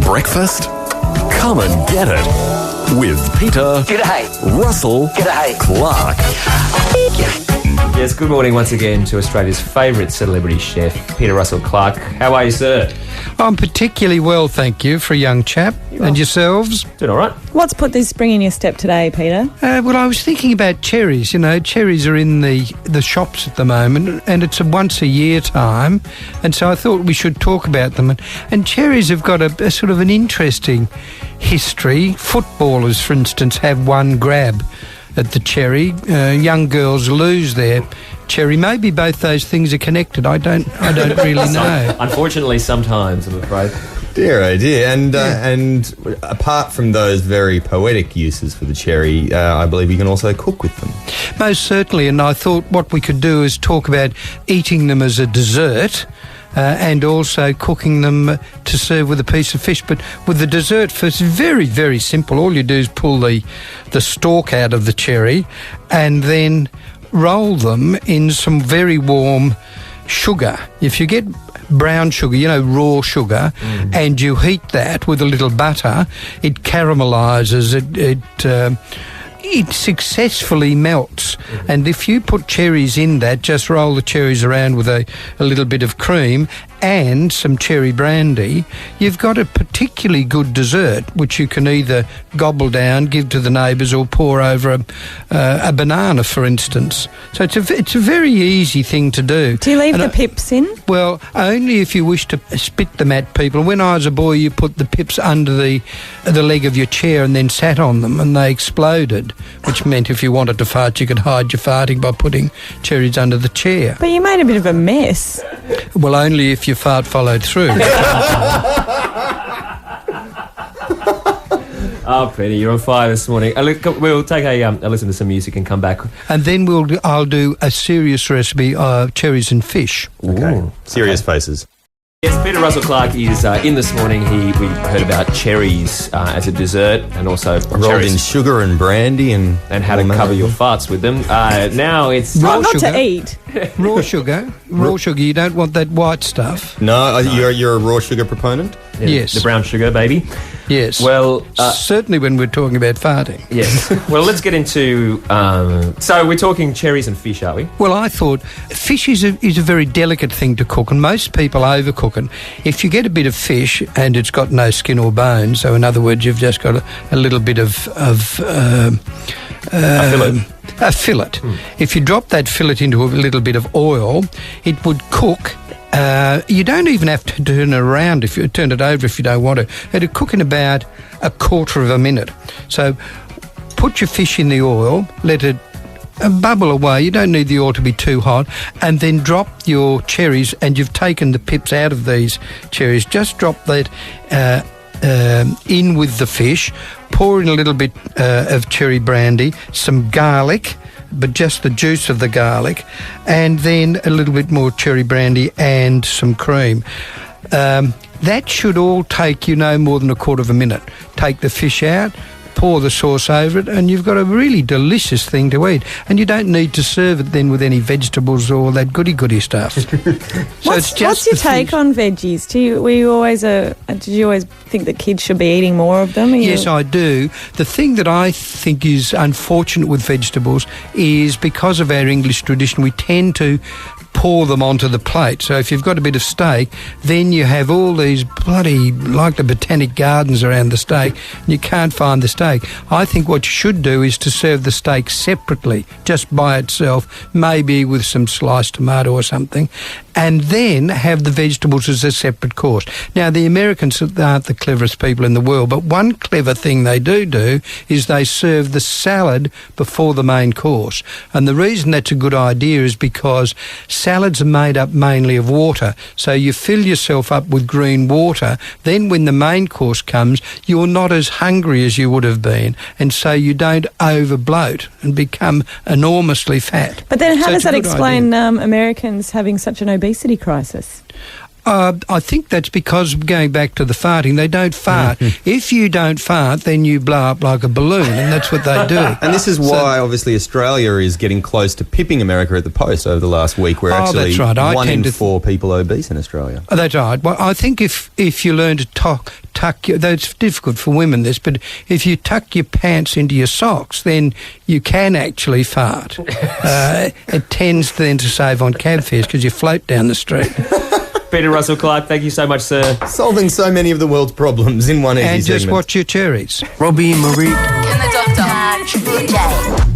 breakfast? Come and get it with Peter Russell-Clarke. Yes, good morning once again to Australia's favourite celebrity chef, Peter Russell-Clarke. How are you, sir? I'm particularly well, thank you, for a young chap. And yourselves? Doing all right. What's put this spring in your step today, Peter? Well, I was thinking about cherries. You know, cherries are in the shops at the moment, and it's a once-a-year time, and so I thought we should talk about them. And cherries have got a sort of an interesting history. Footballers, for instance, have one grab at the cherry. Young girls lose their cherry. Maybe both those things are connected. I don't really know. Unfortunately, sometimes, I'm afraid. Dear, oh dear. And apart from those very poetic uses for the cherry, I believe you can also cook with them. Most certainly, and I thought what we could do is talk about eating them as a dessert, and also cooking them to serve with a piece of fish. But with the dessert first, very, very simple. All you do is pull the stalk out of the cherry and then roll them in some very warm sugar. If you get brown sugar, you know, raw sugar, and you heat that with a little butter, it caramelises, it successfully melts. And if you put cherries in that, just roll the cherries around with a little bit of cream and some cherry brandy, you've got a particularly good dessert, which you can either gobble down, give to the neighbours, or pour over a banana, for instance. So it's a very easy thing to do. Do you leave the pips in? Well, only if you wish to spit them at people. When I was a boy, you put the pips under the leg of your chair and then sat on them, and they exploded, which meant if you wanted to fart, you could hide your farting by putting cherries under the chair. But you made a bit of a mess. Well, only if your fart followed through. Oh, Peter, you're on fire this morning. We'll take a listen to some music and come back. And then I'll do a serious recipe of cherries and fish. Okay. Serious faces. Yes, Peter Russell-Clarke is in this morning. We heard about cherries as a dessert, and also Rolled in sugar and brandy and how to cover your farts with them. Now it's Not to eat. Raw sugar. Raw sugar. You don't want that white stuff. No, you're a raw sugar proponent? Yes. The brown sugar, baby. Yes. Well, certainly when we're talking about farting. Yes. Well, let's get into... so we're talking cherries and fish, are we? Well, I thought fish is a very delicate thing to cook, and most people overcook it. If you get a bit of fish and it's got no skin or bone, so in other words, you've just got a little bit of a fillet. A fillet. If you drop that fillet into a little bit of oil, it would cook. You don't even have to turn it around if you turn it over if you don't want to. It'll cook in about a quarter of a minute. So put your fish in the oil, let it bubble away. You don't need the oil to be too hot, and then drop your cherries, and you've taken the pips out of these cherries. Just drop that in with the fish. Pour in a little bit of cherry brandy, some garlic, but just the juice of the garlic, and then a little bit more cherry brandy and some cream. That should all take you no more than a quarter of a minute. Take the fish out, pour the sauce over it, and you've got a really delicious thing to eat. And you don't need to serve it then with any vegetables or that goody stuff. What's your take on veggies? Did you always think that kids should be eating more of them? Yes, I do. The thing that I think is unfortunate with vegetables is because of our English tradition, we tend to pour them onto the plate. So if you've got a bit of steak, then you have all these bloody, like the botanic gardens around the steak, and you can't find the steak. I think what you should do is to serve the steak separately, just by itself, maybe with some sliced tomato or something, and then have the vegetables as a separate course. Now, the Americans aren't the cleverest people in the world, but one clever thing they do is they serve the salad before the main course. And the reason that's a good idea is because salads are made up mainly of water, so you fill yourself up with green water. Then when the main course comes, you're not as hungry as you would have been, and so you don't over bloat and become enormously fat. But then how does that explain Americans having such an obesity crisis? I think that's because, going back to the farting, they don't fart. If you don't fart, then you blow up like a balloon, and that's what they do. And this is why, obviously, Australia is getting close to pipping America at the post over the last week. We're actually that's right. 1 in 4 people obese in Australia. That's right. Well, I think if you learn to though it's difficult for women this, but if you tuck your pants into your socks, then you can actually fart. It tends then to save on cab fares because you float down the street. Peter Russell-Clarke, thank you so much, sir. Solving so many of the world's problems in one easy And just segment. watch your cherries. Robbie, Marie. Can the doctor? Triple J.